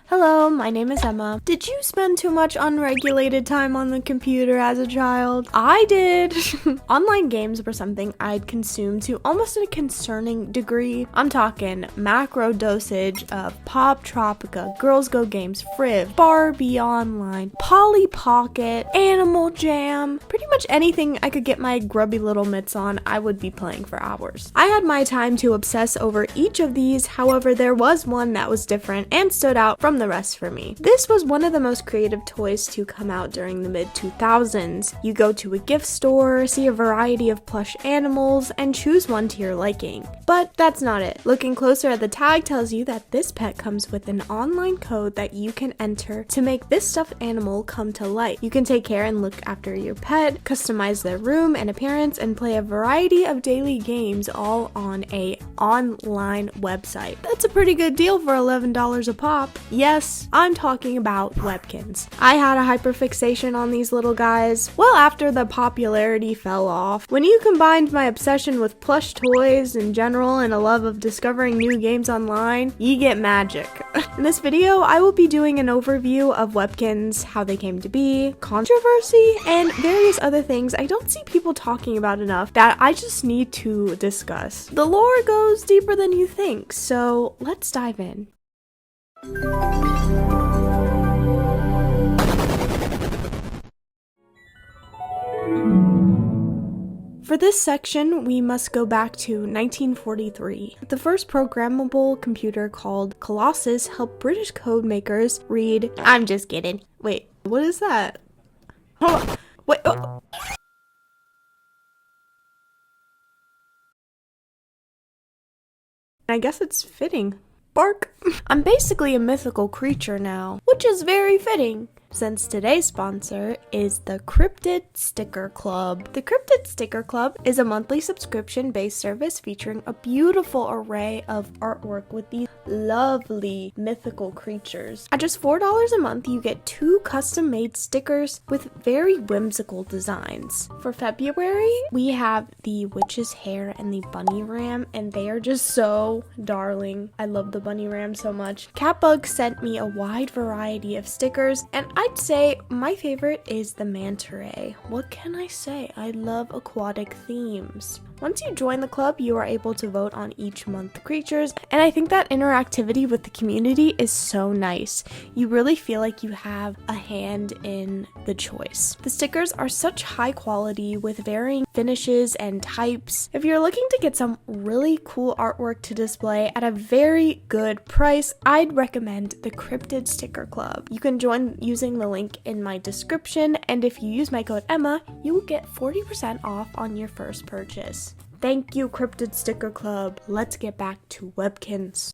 Hello, my name is Emma. Did you spend too much unregulated time on the computer as a child? I did. Online games were something I'd consumed to almost a concerning degree. I'm talking macro dosage of Pop Tropica, Girls Go Games, Friv, Barbie Online, Polly Pocket, Animal Jam. Pretty much anything I could get my grubby little mitts on, I would be playing for hours. I had my time to obsess over each of these, however, there was one that was different and stood out from the rest for me. This was one of the most creative toys to come out during the mid-2000s. You go to a gift store, see a variety of plush animals, and choose one to your liking. But that's not it. Looking closer at the tag tells you that this pet comes with an online code that you can enter to make this stuffed animal come to life. You can take care and look after your pet, customize their room and appearance, and play a variety of daily games all on an online website. That's a pretty good deal for $11 a pop. Yes, I'm talking about WEBKINZ. I had a hyperfixation on these little guys. Well, after the popularity fell off, when you combined my obsession with plush toys in general and a love of discovering new games online, you get magic. In this video, I will be doing an overview of WEBKINZ, how they came to be, controversy, and various other things I don't see people talking about enough that I just need to discuss. The lore goes deeper than you think, so let's dive in. For this section, we must go back to 1943. The first programmable computer called Colossus helped British code makers read. I'm just kidding. Wait, what is that? Hold on. Wait. Oh. I guess it's fitting. Bark. I'm basically a mythical creature now, which is very fitting, since today's sponsor is the Cryptid Sticker Club. The Cryptid Sticker Club is a monthly subscription-based service featuring a beautiful array of artwork with these lovely mythical creatures. At just $4 a month, you get 2 custom-made stickers with very whimsical designs. For February, we have the witch's hair and the bunny ram, and they are just so darling. I love the bunny ram so much. Catbug sent me a wide variety of stickers, and I'd say my favorite is the manta ray. What can I say? I love aquatic themes. Once you join the club, you are able to vote on each month creatures, and I think that interactivity with the community is so nice. You really feel like you have a hand in the choice. The stickers are such high quality with varying finishes and types. If you're looking to get some really cool artwork to display at a very good price, I'd recommend the Cryptid Sticker Club. You can join using the link in my description, and if you use my code Emma, you will get 40% off on your first purchase. Thank you, Cryptid Sticker Club. Let's get back to WEBKINZ.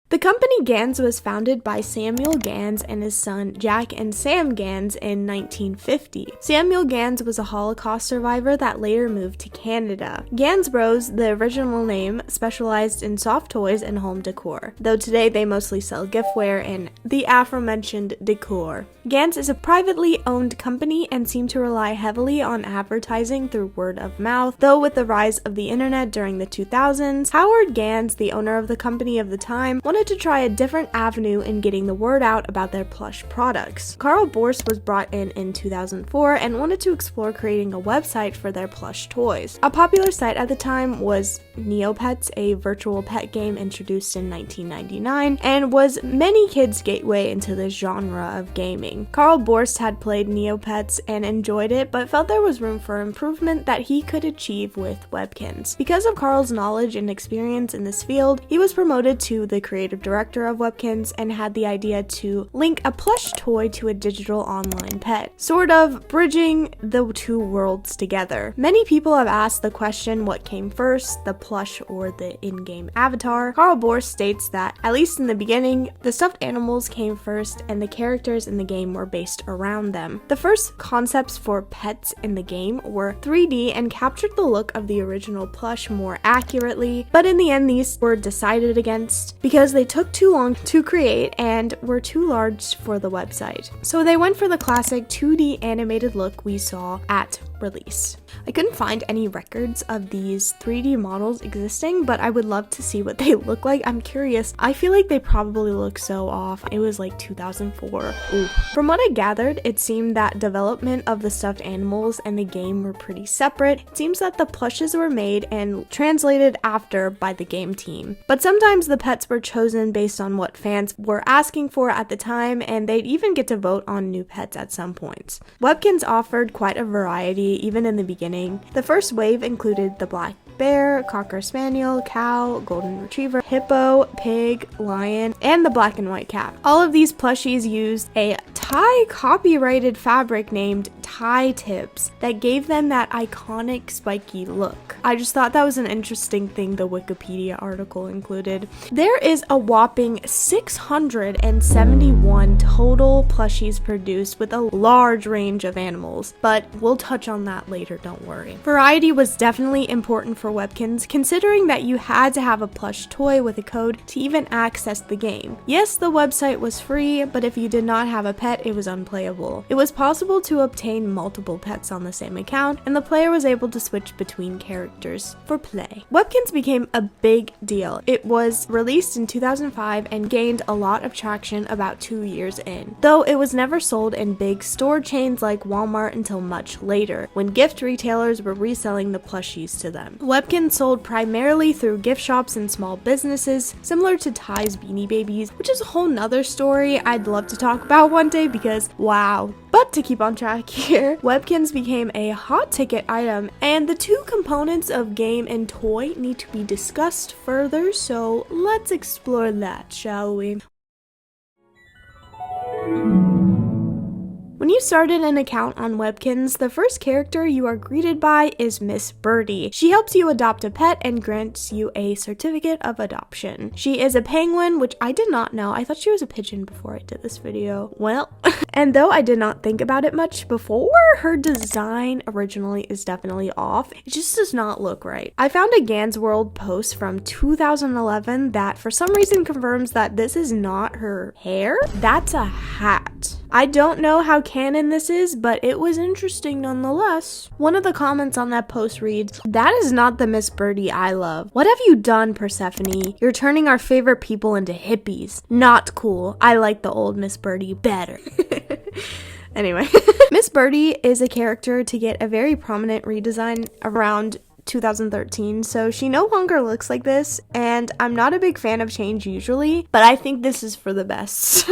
The company Ganz was founded by Samuel Ganz and his son Jack and Sam Ganz in 1950. Samuel Ganz was a Holocaust survivor that later moved to Canada. Ganz Bros, the original name, specialized in soft toys and home decor, though today they mostly sell giftware and the aforementioned decor. Ganz is a privately owned company and seemed to rely heavily on advertising through word of mouth, though with the rise of the internet during the 2000s, Howard Ganz, the owner of the company of the time, wanted to try a different avenue in getting the word out about their plush products. Carl Borst was brought in 2004 and wanted to explore creating a website for their plush toys. A popular site at the time was Neopets, a virtual pet game introduced in 1999 and was many kids' gateway into this genre of gaming. Carl Borst had played Neopets and enjoyed it, but felt there was room for improvement that he could achieve with WEBKINZ. Because of Carl's knowledge and experience in this field, he was promoted to the creative director of WEBKINZ and had the idea to link a plush toy to a digital online pet, sort of bridging the two worlds together. Many people have asked the question, what came first, the plush or the in-game avatar? Carl Borst states that, at least in the beginning, the stuffed animals came first and the characters in the game were based around them. The first concepts for pets in the game were 3D and captured the look of the original plush more accurately, but in the end these were decided against because they took too long to create and were too large for the website. So they went for the classic 2D animated look we saw at release. I couldn't find any records of these 3D models existing, but I would love to see what they look like. I'm curious. I feel like they probably look so off. It was like 2004. Ooh. From what I gathered, it seemed that development of the stuffed animals and the game were pretty separate. It seems that the plushes were made and translated after by the game team. But sometimes the pets were chosen based on what fans were asking for at the time, and they'd even get to vote on new pets at some points. WEBKINZ offered quite a variety even in the beginning. The first wave included the black bear, cocker spaniel, cow, golden retriever, hippo, pig, lion, and the black and white cat. All of these plushies used a Thai copyrighted fabric named Thai tips that gave them that iconic spiky look. I just thought that was an interesting thing the Wikipedia article included. There is a whopping 671 total plushies produced with a large range of animals, but we'll touch on that later, don't worry. Variety was definitely important for WEBKINZ, considering that you had to have a plush toy with a code to even access the game. Yes, the website was free, but if you did not have a pet, it was unplayable. It was possible to obtain multiple pets on the same account, and the player was able to switch between characters for play. WEBKINZ became a big deal. It was released in 2005 and gained a lot of traction about 2 years in, though it was never sold in big store chains like Walmart until much later, when gift retailers were reselling the plushies to them. WEBKINZ sold primarily through gift shops and small businesses, similar to Ty's Beanie Babies, which is a whole nother story I'd love to talk about one day because wow. But to keep on track here, WEBKINZ became a hot ticket item, and the two components of game and toy need to be discussed further, so let's explore that, shall we? When you started an account on WEBKINZ, the first character you are greeted by is Miss Birdie. She helps you adopt a pet and grants you a certificate of adoption. She is a penguin, which I did not know. I thought she was a pigeon before I did this video. Well, and though I did not think about it much before, her design originally is definitely off. It just does not look right. I found a Gans World post from 2011 that for some reason confirms that this is not her hair. That's a hat. I don't know how canon this is, but it was interesting nonetheless. One of the comments on that post reads, "That is not the Miss Birdie I love. What have you done, Persephone? You're turning our favorite people into hippies. Not cool. I like the old Miss Birdie better." Anyway, Miss Birdie is a character to get a very prominent redesign around 2013, so she no longer looks like this, and I'm not a big fan of change usually, but I think this is for the best.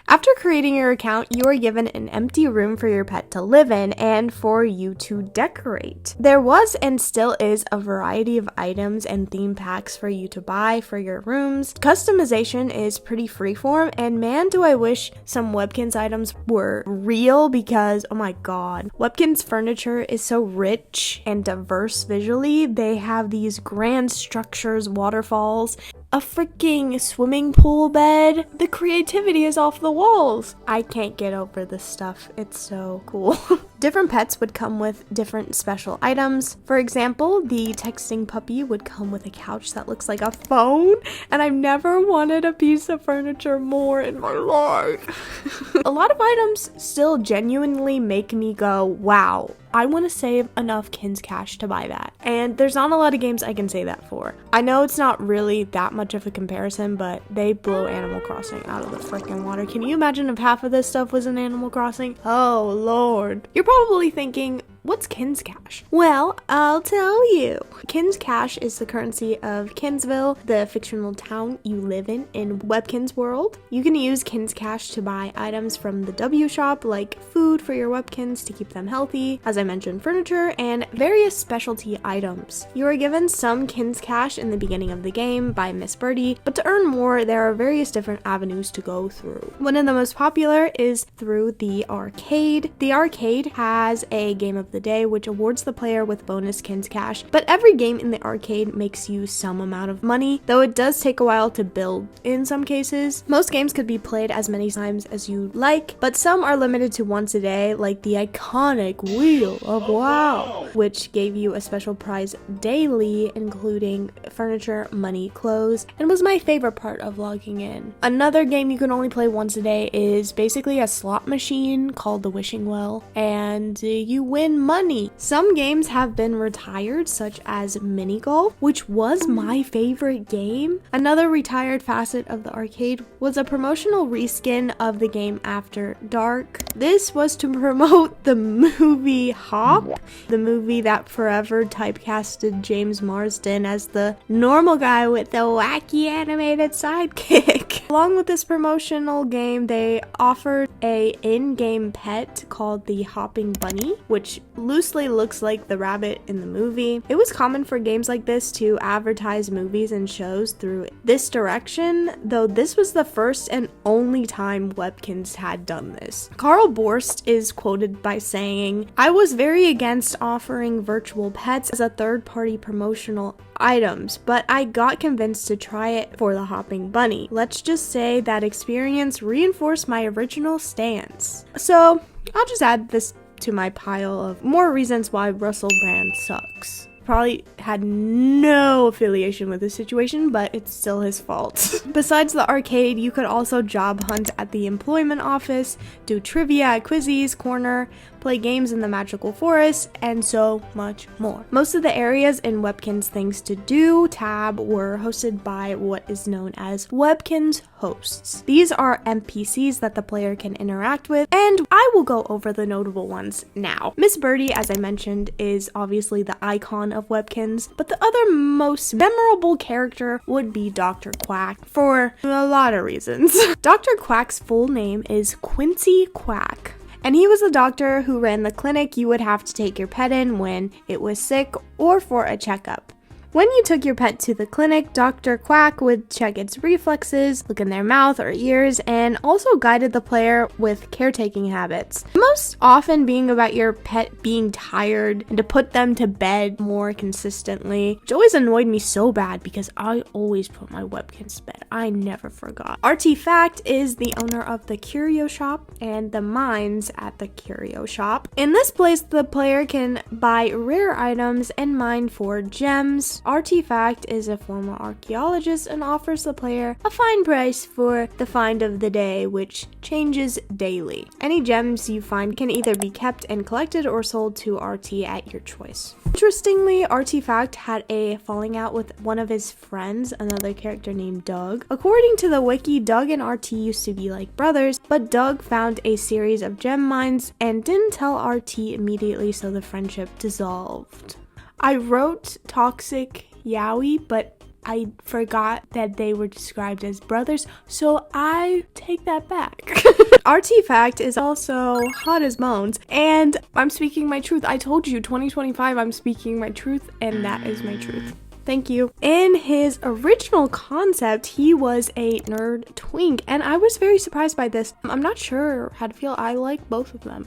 After creating your account, you are given an empty room for your pet to live in and for you to decorate. There was and still is a variety of items and theme packs for you to buy for your rooms. Customization is pretty freeform, and man do I wish some WEBKINZ items were real because oh my god, WEBKINZ furniture is so rich and diverse visually. They have these grand structures, waterfalls, a freaking swimming pool bed. The creativity is off the walls. I can't get over this stuff. It's so cool. Different pets would come with different special items. For example, the texting puppy would come with a couch that looks like a phone, and I've never wanted a piece of furniture more in my life. A lot of items still genuinely make me go, wow, I want to save enough Kinz cash to buy that. And there's not a lot of games I can say that for. I know it's not really that much of a comparison, but they blow Animal Crossing out of the freaking water. Can you imagine if half of this stuff was in Animal Crossing? Oh lord. You're probably thinking, what's Kinz cash? Well, I'll tell you. Kinz cash is the currency of Kinzville, the fictional town you live in WEBKINZ world. You can use Kinz cash to buy items from the W shop, like food for your WEBKINZ to keep them healthy, as I mentioned, furniture, and various specialty items. You are given some Kinz cash in the beginning of the game by Miss Birdie, but to earn more, there are various different avenues to go through. One of the most popular is through the arcade. The arcade has a game of the day, which awards the player with bonus Kinz cash, but every game in the arcade makes you some amount of money, though it does take a while to build in some cases. Most games could be played as many times as you like, but some are limited to once a day, like the iconic Wheel of Wow, which gave you a special prize daily, including furniture, money, clothes, and was my favorite part of logging in. Another game you can only play once a day is basically a slot machine called the Wishing Well, and you win money. Some games have been retired, such as mini golf, which was my favorite game. Another retired facet of the arcade was a promotional reskin of the game After Dark. This was to promote the movie Hop, the movie that forever typecasted James Marsden as the normal guy with the wacky animated sidekick. Along with this promotional game, they offered a in-game pet called the Hopping Bunny, which loosely looks like the rabbit in the movie. It was common for games like this to advertise movies and shows through this direction, though this was the first and only time WEBKINZ had done this. Carl Borst is quoted by saying, "I was very against offering virtual pets as a third-party promotional items, but I got convinced to try it for the Hopping Bunny. Let's just say that experience reinforced my original stance." So I'll just add this to my pile of more reasons why Russell Brand sucks. Probably had no affiliation with the situation, but it's still his fault. Besides the arcade, you could also job hunt at the employment office, do trivia at Quizzy's Corner, play games in the Magical Forest, and so much more. Most of the areas in WEBKINZ Things to Do tab were hosted by what is known as WEBKINZ hosts. These are NPCs that the player can interact with, and I will go over the notable ones now. Miss Birdie, as I mentioned, is obviously the icon of WEBKINZ, but the other most memorable character would be Dr. Quack for a lot of reasons. Dr. Quack's full name is Quincy Quack, and he was a doctor who ran the clinic you would have to take your pet in when it was sick or for a checkup. When you took your pet to the clinic, Dr. Quack would check its reflexes, look in their mouth or ears, and also guided the player with caretaking habits. Most often being about your pet being tired and to put them to bed more consistently, which always annoyed me so bad because I always put my WEBKINZ to bed. I never forgot. Artifact is the owner of the curio shop and the mines at the curio shop. In this place, the player can buy rare items and mine for gems. Artifact is a former archaeologist and offers the player a fine price for the find of the day, which changes daily. Any gems you find can either be kept and collected or sold to RT at your choice. Interestingly, Artifact had a falling out with one of his friends, another character named Doug. According to the wiki, Doug and RT used to be like brothers, but Doug found a series of gem mines and didn't tell RT immediately, so the friendship dissolved. I wrote Toxic Yowie, but I forgot that they were described as brothers, so I take that back. Artifact is also hot as bones, and I'm speaking my truth. I told you, 2025, I'm speaking my truth, and that is my truth. Thank you. In his original concept, he was a nerd twink, and I was very surprised by this. I'm not sure how to feel. I like both of them.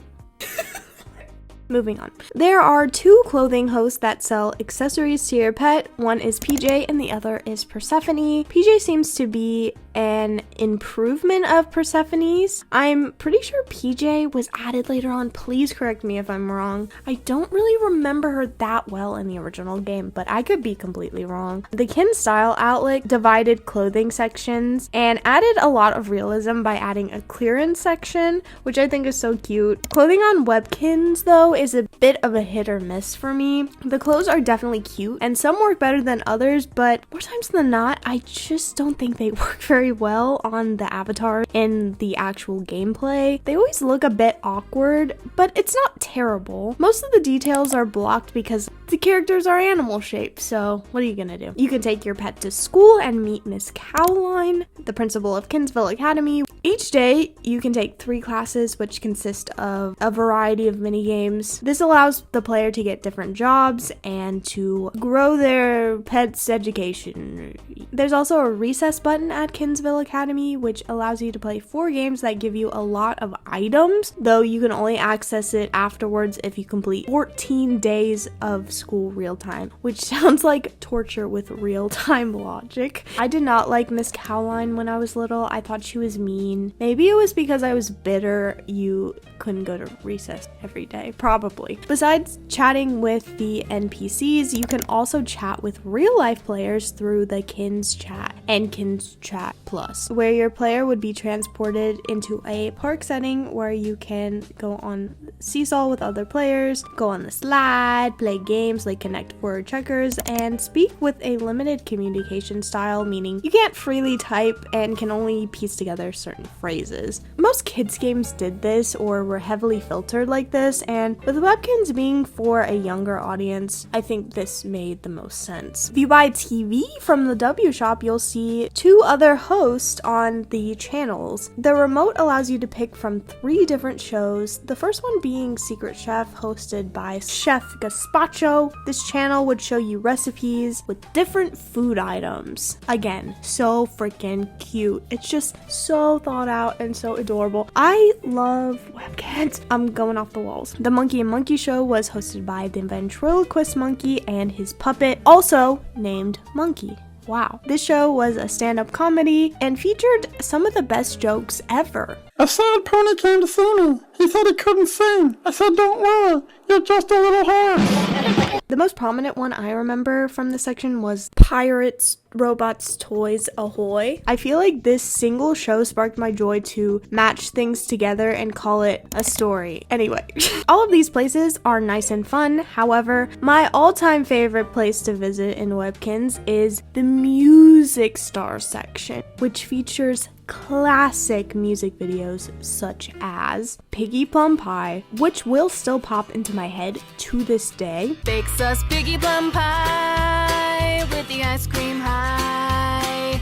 Moving on. There are two clothing hosts that sell accessories to your pet. One is PJ and the other is Persephone. PJ seems to be an improvement of Persephone's. I'm pretty sure PJ was added later on. Please correct me if I'm wrong. I don't really remember her that well in the original game, but I could be completely wrong. The Kinzville outlet divided clothing sections and added a lot of realism by adding a clearance section, which I think is so cute. Clothing on WEBKINZ, though, is a bit of a hit or miss for me. The clothes are definitely cute and some work better than others, but more times than not, I just don't think they work very well on the avatar in the actual gameplay. They always look a bit awkward, but it's not terrible. Most of the details are blocked because the characters are animal shaped, so what are you gonna do? You can take your pet to school and meet Miss Cowline, the principal of Kinzville Academy. Each day, you can take 3 classes, which consist of a variety of mini games. This allows the player to get different jobs and to grow their pet's education. There's also a recess button at Kinzville Academy, which allows you to play 4 games that give you a lot of items, though you can only access it afterwards if you complete 14 days of school real time, which sounds like torture with real-time logic. I did not like Miss Cowline when I was little. I thought she was mean. Maybe it was because I was bitter you couldn't go to recess every day. Probably. Besides chatting with the NPCs, you can also chat with real-life players through the Kinz Chat and Kinz Chat Plus, where your player would be transported into a park setting where you can go on seesaw with other players, go on the slide, play games like connect word checkers, and speak with a limited communication style, meaning you can't freely type and can only piece together certain phrases. Most kids games did this or were heavily filtered like this, and with WEBKINZ being for a younger audience, I think this made the most sense. If you buy TV from the W shop, you'll see 2 other hosts on the channels. The remote allows you to pick from 3 different shows, the first one being Secret Chef, hosted by Chef Gazpacho. This channel would show you recipes with different food items. Again, so freaking cute. It's just so thought out and so adorable. I love WEBKINZ. I'm going off the walls. The Monkey and Monkey Show was hosted by the ventriloquist monkey and his puppet, also named Monkey. Wow. This show was a stand-up comedy and featured some of the best jokes ever. A sad pony came to see me. He said he couldn't sing. I said, don't worry, you're just a little horse. The most prominent one I remember from this section was Pirates, Robots, Toys, Ahoy. I feel like this single show sparked my joy to match things together and call it a story. Anyway, all of these places are nice and fun. However, my all-time favorite place to visit in WEBKINZ is the Music Star section, which features classic music videos such as Piggy Plum Pie, which will still pop into my head to this day. Bakes us piggy plum pie with the ice cream high.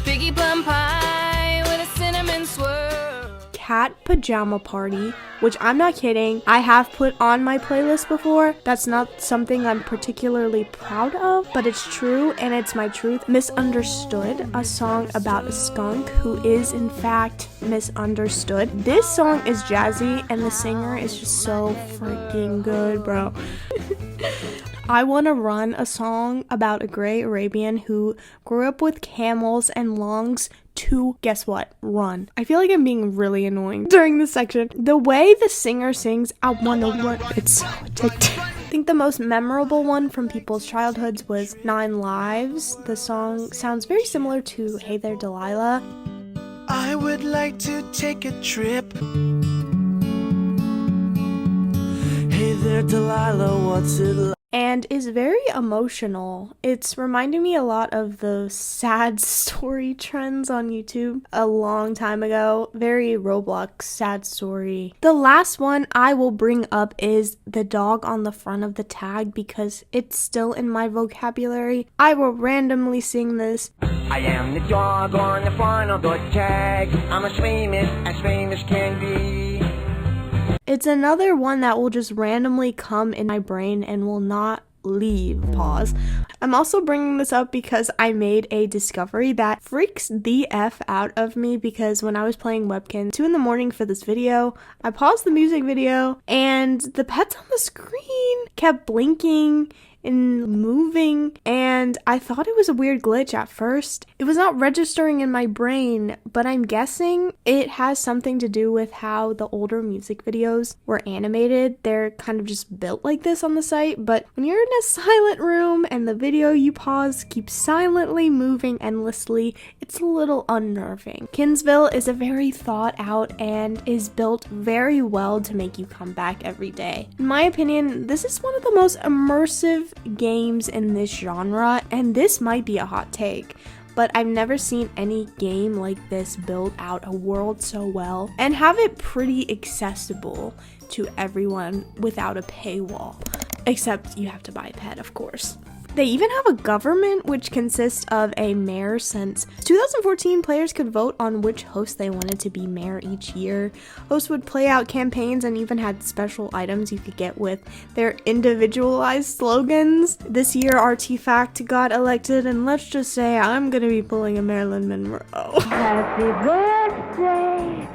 Piggy plum pie with a cinnamon swirl. Cat Pajama Party, which I'm not kidding, I have put on my playlist before. That's not something I'm particularly proud of, but it's true and it's my truth. Misunderstood, a song about a skunk who is in fact misunderstood. This song is jazzy and the singer is just so freaking good, bro. I want to run a song about a gray Arabian who grew up with camels and longs to, guess what, run. I feel like I'm being really annoying during this section. The way the singer sings, I wanna run, it's so addictive. I think the most memorable one from people's childhoods was 9 Lives. The song sounds very similar to Hey There Delilah. I would like to take a trip. Hey there Delilah, what's it like? And is very emotional. It's reminding me a lot of the sad story trends on YouTube a long time ago. Very Roblox sad story. The last one I will bring up is the dog on the front of the tag because it's still in my vocabulary. I will randomly sing this. I am the dog on the front of the tag. I'm as famous can be. It's another one that will just randomly come in my brain and will not leave. Pause. I'm also bringing this up because I made a discovery that freaks the F out of me because when I was playing WEBKINZ 2 in the morning for this video, I paused the music video and the pets on the screen kept blinking and moving, and I thought it was a weird glitch at first. It was not registering in my brain, but I'm guessing it has something to do with how the older music videos were animated. They're kind of just built like this on the site, but when you're in a silent room and the video you pause keeps silently moving endlessly, it's a little unnerving. Kinzville is a very thought out and is built very well to make you come back every day. In my opinion, this is one of the most immersive games in this genre, and this might be a hot take, but I've never seen any game like this build out a world so well and have it pretty accessible to everyone without a paywall, except you have to buy a pet, of course. They even have a government which consists of a mayor. Since 2014, players could vote on which host they wanted to be mayor each year. Hosts would play out campaigns and even had special items you could get with their individualized slogans. This year, Artifact got elected, and let's just say I'm gonna be pulling a Marilyn Monroe. Happy birthday,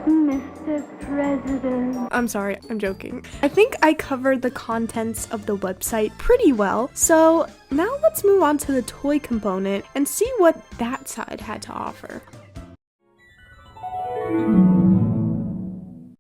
Mr. President. I'm sorry, I'm joking. I think I covered the contents of the website pretty well, so now let's move on to the toy component and see what that side had to offer.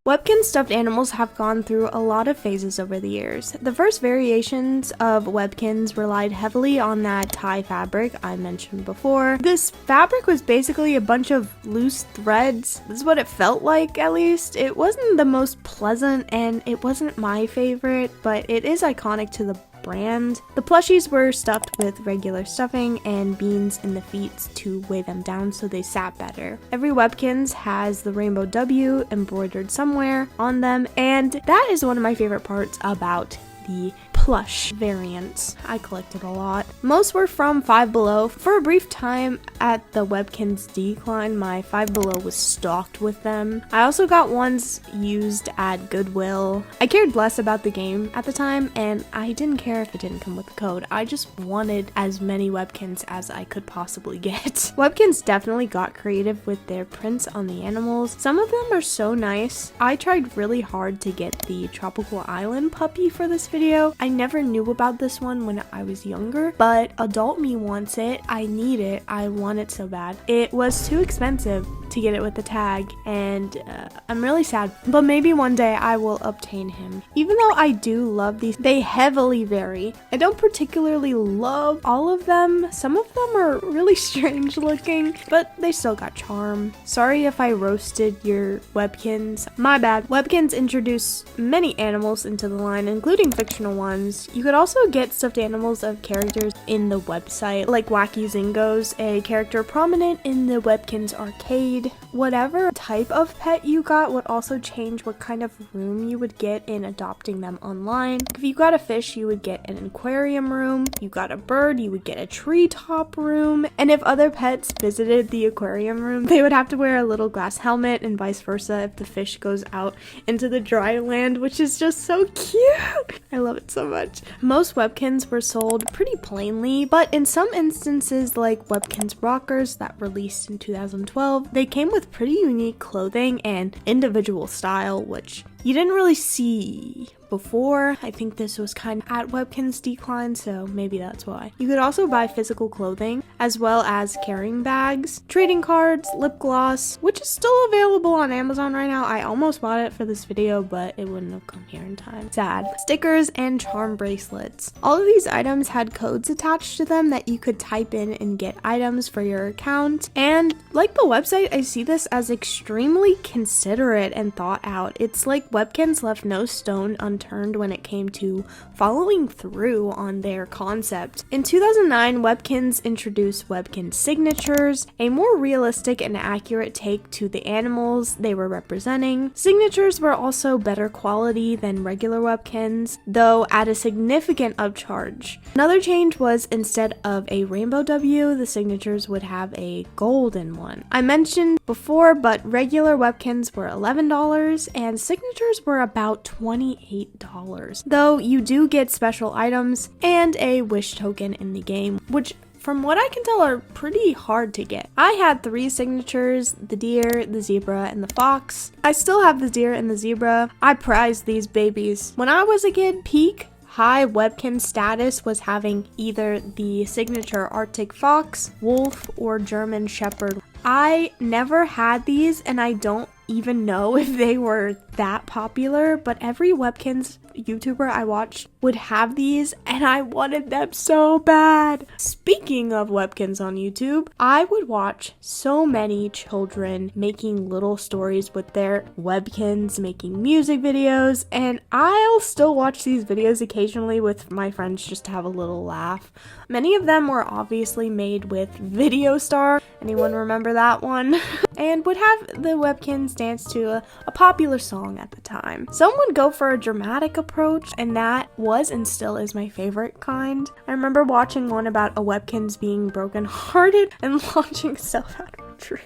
WEBKINZ stuffed animals have gone through a lot of phases over the years. The first variations of WEBKINZ relied heavily on that tie fabric I mentioned before. This fabric was basically a bunch of loose threads. This is what it felt like, at least. It wasn't the most pleasant and it wasn't my favorite, but it is iconic to the brand. The plushies were stuffed with regular stuffing and beans in the feet to weigh them down so they sat better. Every WEBKINZ has the rainbow W embroidered somewhere on them, and that is one of my favorite parts about the plush variants. I collected a lot. Most were from Five Below. For a brief time at the WEBKINZ decline, my Five Below was stocked with them. I also got ones used at Goodwill. I cared less about the game at the time, and I didn't care if it didn't come with the code. I just wanted as many WEBKINZ as I could possibly get. WEBKINZ definitely got creative with their prints on the animals. Some of them are so nice. I tried really hard to get the Tropical Island puppy for this video. I never knew about this one when I was younger, but adult me wants it. I need it. I want it so bad. It was too expensive to get it with the tag, and I'm really sad, but maybe one day I will obtain him. Even though I do love these, they heavily vary. I don't particularly love all of them. Some of them are really strange looking, but they still got charm. Sorry if I roasted your WEBKINZ. My bad. WEBKINZ introduced many animals into the line, including fictional ones. You could also get stuffed animals of characters in the website, like Wacky Zingos, a character prominent in the WEBKINZ arcade. Whatever type of pet you got would also change what kind of room you would get in adopting them online. If you got a fish, you would get an aquarium room. You got a bird, you would get a treetop room. And if other pets visited the aquarium room, they would have to wear a little glass helmet, and vice versa if the fish goes out into the dry land, which is just so cute. I love it so much. Most WEBKINZ were sold pretty plainly, but in some instances, like WEBKINZ Rockers that released in 2012, they came with pretty unique clothing and individual style, which you didn't really see before. I think this was kind of at WEBKINZ decline, so maybe that's why. You could also buy physical clothing, as well as carrying bags, trading cards, lip gloss, which is still available on Amazon right now. I almost bought it for this video, but it wouldn't have come here in time. Sad. Stickers and charm bracelets. All of these items had codes attached to them that you could type in and get items for your account. And like the website, I see this as extremely considerate and thought out. It's like WEBKINZ left no stone unturned when it came to following through on their concept. In 2009, WEBKINZ introduced WEBKINZ signatures, a more realistic and accurate take to the animals they were representing. Signatures were also better quality than regular WEBKINZ, though at a significant upcharge. Another change was, instead of a rainbow W, the signatures would have a golden one. I mentioned before, but regular WEBKINZ were $11 and signatures were about $28, though you do get special items and a wish token in the game, which from what I can tell are pretty hard to get. I had 3 signatures: the deer, the zebra, and the fox. I still have the deer and the zebra. I prize these babies. When I was a kid, peak high WEBKINZ status was having either the signature Arctic fox, wolf, or German shepherd. I never had these, and I don't even know if they were that popular, but every WEBKINZ YouTuber I watched would have these, and I wanted them so bad. Speaking of WEBKINZ on YouTube, I would watch so many children making little stories with their WEBKINZ, making music videos, and I'll still watch these videos occasionally with my friends just to have a little laugh. Many of them were obviously made with Video Star, anyone remember that one? And would have the WEBKINZ dance to a popular song at the time. Some would go for a dramatic approach, and that was and still is my favorite kind. I remember watching one about a WEBKINZ being brokenhearted and launching itself out of a tree.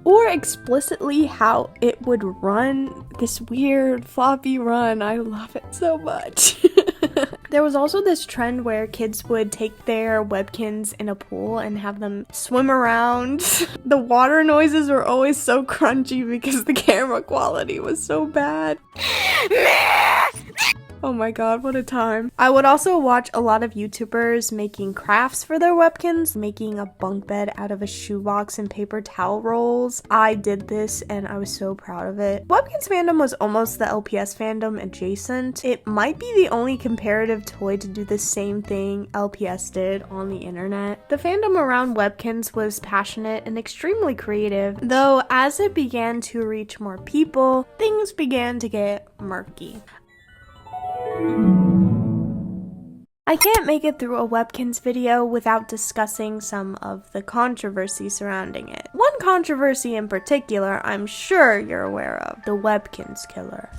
Or explicitly how it would run, this weird floppy run. I love it so much. There was also this trend where kids would take their WEBKINZ in a pool and have them swim around. The water noises were always so crunchy because the camera quality was so bad. Oh my god, what a time. I would also watch a lot of YouTubers making crafts for their Webkins, making a bunk bed out of a shoebox and paper towel rolls. I did this and I was so proud of it. Webkins fandom was almost the LPS fandom adjacent. It might be the only comparative toy to do the same thing LPS did on the internet. The fandom around Webkins was passionate and extremely creative, though as it began to reach more people, things began to get murky. I can't make it through a Webkins video without discussing some of the controversy surrounding it. One controversy in particular I'm sure you're aware of, the Webkins killer.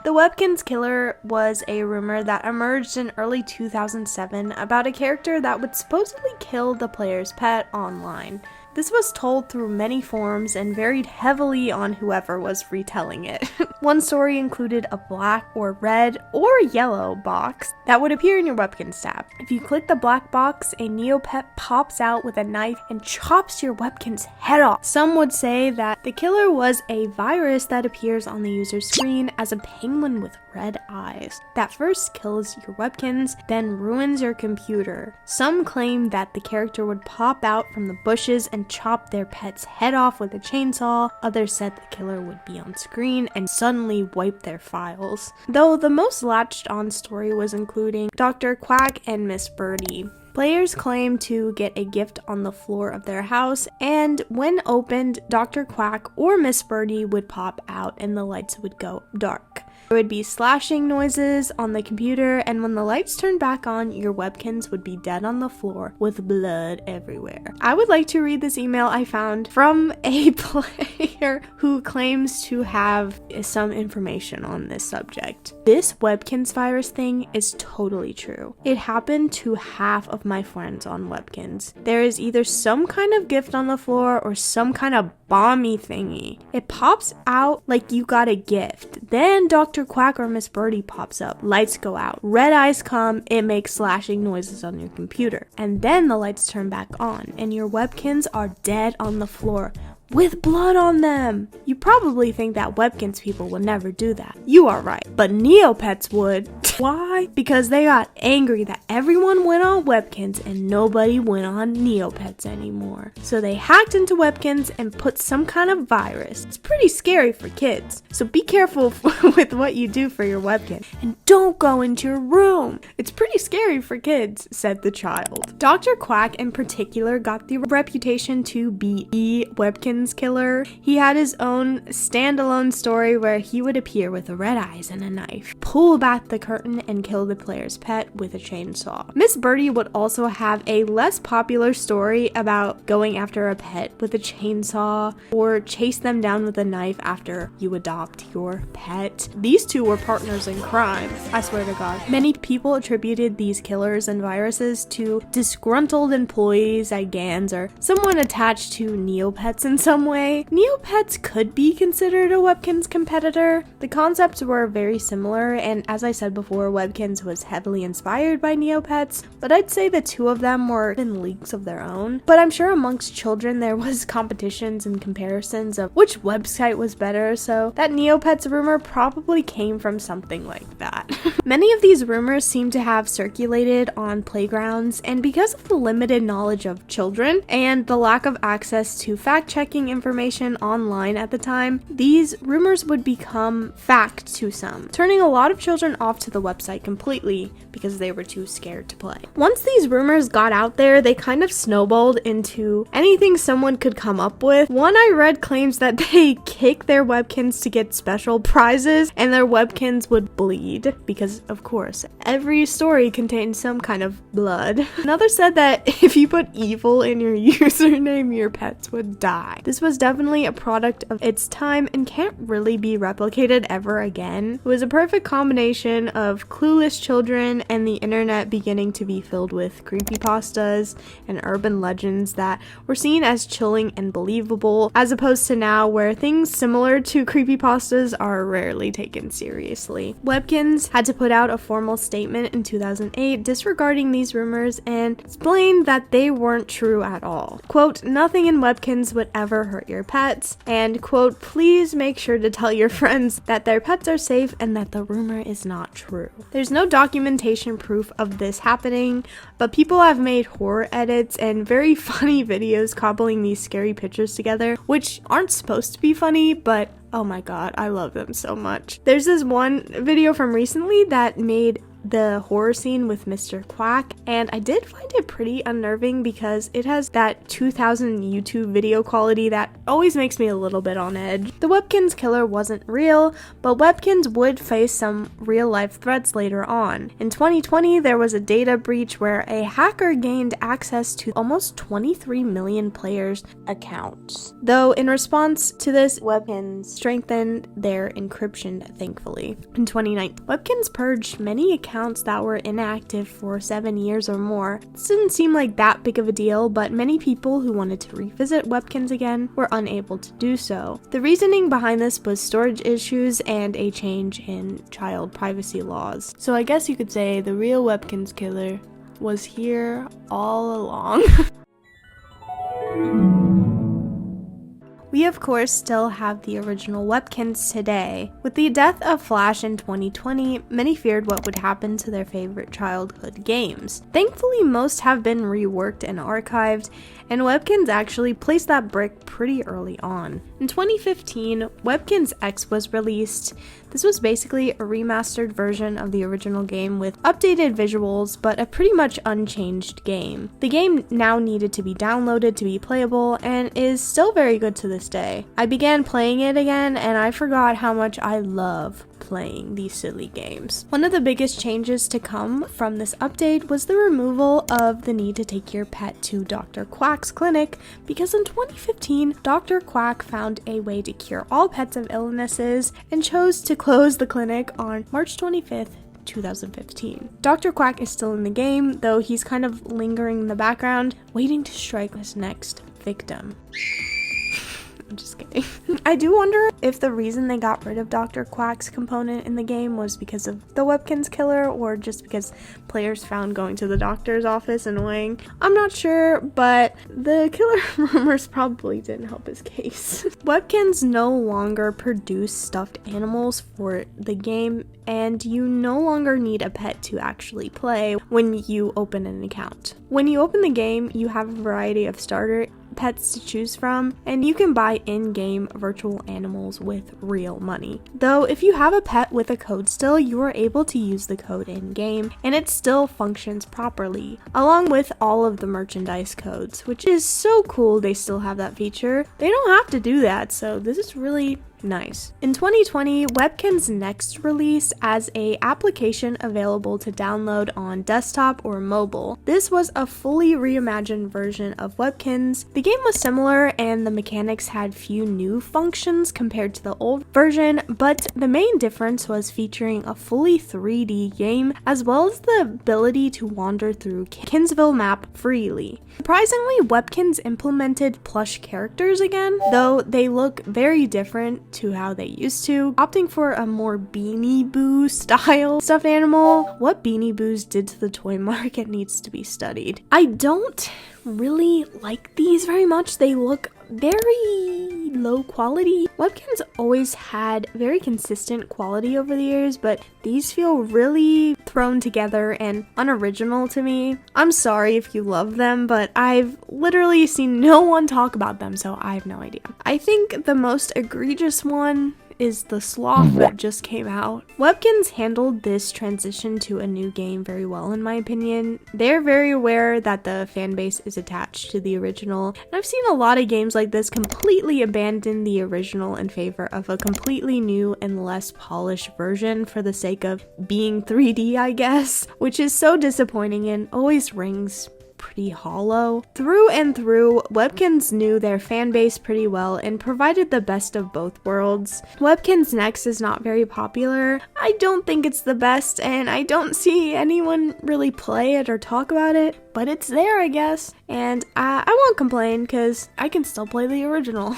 The Webkins killer was a rumor that emerged in early 2007 about a character that would supposedly kill the player's pet online. This was told through many forms and varied heavily on whoever was retelling it. One story included a black or red or yellow box that would appear in your Webkins tab. If you click the black box, a Neopet pops out with a knife and chops your Webkins head off. Some would say that the killer was a virus that appears on the user's screen as a penguin with red eyes that first kills your Webkins, then ruins your computer. Some claim that the character would pop out from the bushes and chop their pet's head off with a chainsaw. Others said the killer would be on screen and suddenly wipe their files. Though the most latched on story was including Dr. Quack and Miss Birdie. Players claim to get a gift on the floor of their house, and when opened, Dr. Quack or Miss Birdie would pop out and the lights would go dark. There would be slashing noises on the computer, and when the lights turned back on, your Webkins would be dead on the floor with blood everywhere. I would like to read this email I found from a player who claims to have some information on this subject. This Webkins virus thing is totally true. It happened to half of my friends on Webkins. There is either some kind of gift on the floor or some kind of bomby thingy. It pops out like you got a gift. Then Dr. Quack or Miss Birdie pops up. Lights go out. Red eyes come. It makes slashing noises on your computer. And then the lights turn back on and your Webkins are dead on the floor with blood on them. You probably think that Webkins people would never do that. You are right, but Neopets would. Why? Because they got angry that everyone went on Webkins and nobody went on Neopets anymore. So they hacked into Webkins and put some kind of virus. It's pretty scary for kids, so be careful with what you do for your Webkin. And don't go into your room. It's pretty scary for kids, said the child. Dr. Quack in particular got the reputation to be the Webkins killer. He had his own standalone story where he would appear with red eyes and a knife, pull back the curtain and kill the player's pet with a chainsaw. Miss Birdie would also have a less popular story about going after a pet with a chainsaw or chase them down with a knife after you adopt your pet. These two were partners in crime, I swear to God. Many people attributed these killers and viruses to disgruntled employees at GANs or someone attached to Neopets in some way. Neopets could be considered a Webkins competitor. The concepts were very similar, and as I said before, Webkins was heavily inspired by Neopets, but I'd say the two of them were in leagues of their own. But I'm sure amongst children there was competitions and comparisons of which website was better, so that Neopets rumor probably came from something like that. Many of these rumors seem to have circulated on playgrounds, and because of the limited knowledge of children and the lack of access to fact-checking information online at the time, these rumors would become fact to some, turning a lot of children off to the website completely because they were too scared to play. Once these rumors got out there, they kind of snowballed into anything someone could come up with. One I read claims that they kick their Webkins to get special prizes and their Webkins would bleed because, of course, every story contains some kind of blood. Another said that if you put evil in your username, your pets would die. This was definitely a product of its time and can't really be replicated ever again. It was a perfect combination of clueless children and the internet beginning to be filled with creepypastas and urban legends that were seen as chilling and believable, as opposed to now where things similar to creepypastas are rarely taken seriously. Webkins had to put out a formal statement in 2008 disregarding these rumors and explained that they weren't true at all. Quote, "Nothing in Webkins would ever never hurt your pets, and quote, please make sure to tell your friends that their pets are safe and that the rumor is not true. There's no documentation proof of this happening, but people have made horror edits and very funny videos cobbling these scary pictures together, which aren't supposed to be funny, but oh my god, I love them so much. There's this one video from recently that made the horror scene with Mr. Quack, and I did find it pretty unnerving because it has that 2000 YouTube video quality that always makes me a little bit on edge. The WEBKINZ killer wasn't real, but WEBKINZ would face some real life threats later on. In 2020, there was a data breach where a hacker gained access to almost 23 million players' accounts. Though in response to this, WEBKINZ strengthened their encryption, thankfully. In 2019, WEBKINZ purged many accounts that were inactive for 7 years or more. This didn't seem like that big of a deal, but many people who wanted to revisit WEBKINZ again were unable to do so. The reasoning behind this was storage issues and a change in child privacy laws. So I guess you could say the real WEBKINZ killer was here all along. We of course still have the original WEBKINZ today. With the death of Flash in 2020, many feared what would happen to their favorite childhood games. Thankfully, most have been reworked and archived, and WEBKINZ actually placed that brick pretty early on. In 2015, WEBKINZ X was released. This was basically a remastered version of the original game with updated visuals, but a pretty much unchanged game. The game now needed to be downloaded to be playable, and is still very good to this day. I began playing it again, and I forgot how much I love playing these silly games. One of the biggest changes to come from this update was the removal of the need to take your pet to Dr. Quack's clinic, because in 2015, Dr. Quack found a way to cure all pets of illnesses and chose to close the clinic on March 25th, 2015. Dr. Quack is still in the game, though he's kind of lingering in the background, waiting to strike his next victim. I'm just kidding. I do wonder if the reason they got rid of Dr. Quack's component in the game was because of the WEBKINZ killer, or just because players found going to the doctor's office annoying. I'm not sure, but the killer rumors probably didn't help his case. WEBKINZ no longer produce stuffed animals for the game, and you no longer need a pet to actually play when you open an account. When you open the game, you have a variety of starter pets to choose from, and you can buy in-game virtual animals with real money. Though if you have a pet with a code still, you are able to use the code in-game, and it still functions properly, along with all of the merchandise codes, which is so cool they still have that feature. They don't have to do that, so this is really nice. In 2020, WEBKINZ Next released as a application available to download on desktop or mobile. This was a fully reimagined version of WEBKINZ. The game was similar and the mechanics had few new functions compared to the old version, but the main difference was featuring a fully 3D game as well as the ability to wander through Kinzville map freely. Surprisingly, WEBKINZ implemented plush characters again, though they look very different to how they used to, opting for a more Beanie Boo style stuffed animal. What Beanie Boos did to the toy market needs to be studied. I don't really like these very much. They look very low quality. WEBKINZ always had very consistent quality over the years, but these feel really thrown together and unoriginal to me. I'm sorry if you love them, but I've literally seen no one talk about them, so I have no idea. I think the most egregious one is the sloth that just came out. WEBKINZ handled this transition to a new game very well, in my opinion. They're very aware that the fan base is attached to the original, and I've seen a lot of games like this completely abandon the original in favor of a completely new and less polished version for the sake of being 3D, I guess, which is so disappointing and always rings pretty hollow. Through and through, WEBKINZ knew their fan base pretty well and provided the best of both worlds. WEBKINZ Next is not very popular. I don't think it's the best, and I don't see anyone really play it or talk about it, but it's there, I guess. And I won't complain, because I can still play the original.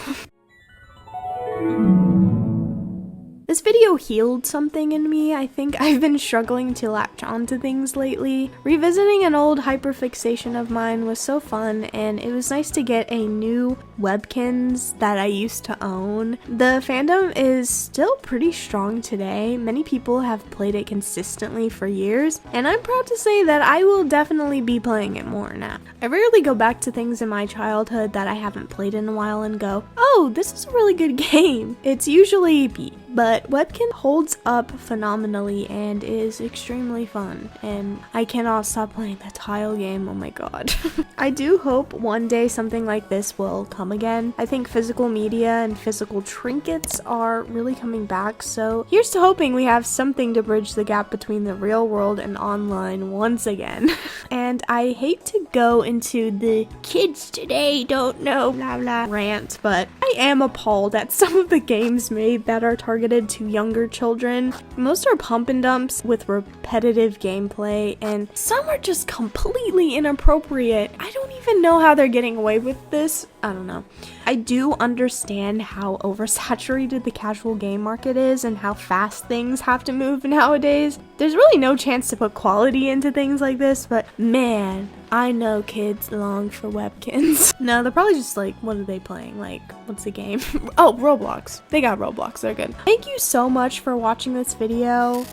This video healed something in me. I think I've been struggling to latch onto things lately. Revisiting an old hyperfixation of mine was so fun, and it was nice to get a new WEBKINZ that I used to own. The fandom is still pretty strong today. Many people have played it consistently for years, and I'm proud to say that I will definitely be playing it more now. I rarely go back to things in my childhood that I haven't played in a while and go, oh, this is a really good game. It's usually beat. But WEBKINZ holds up phenomenally and is extremely fun, and I cannot stop playing that tile game, oh my god. I do hope one day something like this will come again. I think physical media and physical trinkets are really coming back, so here's to hoping we have something to bridge the gap between the real world and online once again. And I hate to go into the kids today don't know blah blah rant, but I am appalled at some of the games made that are targeted to younger children. Most are pump and dumps with repetitive gameplay, and some are just completely inappropriate. I don't even know how they're getting away with this. I don't know. I do understand how oversaturated the casual game market is and how fast things have to move nowadays. There's really no chance to put quality into things like this, but man, I know kids long for WEBKINZ. No, they're probably just like, what are they playing? Like, what's the game? Oh, Roblox. They got Roblox, they're good. Thank you so much for watching this video.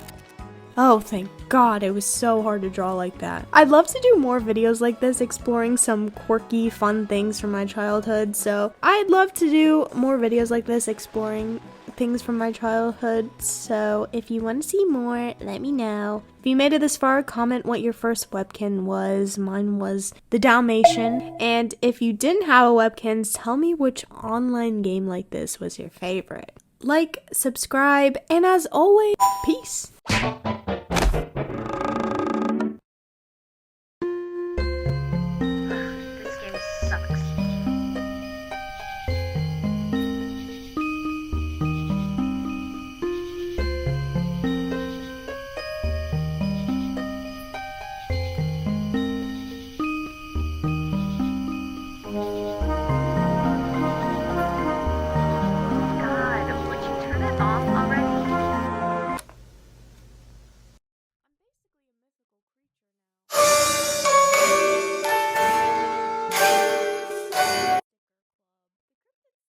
Oh, thank God, it was so hard to draw like that. I'd love to do more videos like this, exploring some quirky, fun things from my childhood, so I'd love to do more videos like this, exploring things from my childhood, so if you want to see more, let me know. If you made it this far, comment what your first WEBKINZ was. Mine was the Dalmatian, and if you didn't have a WEBKINZ, tell me which online game like this was your favorite. Like, subscribe, and as always, peace.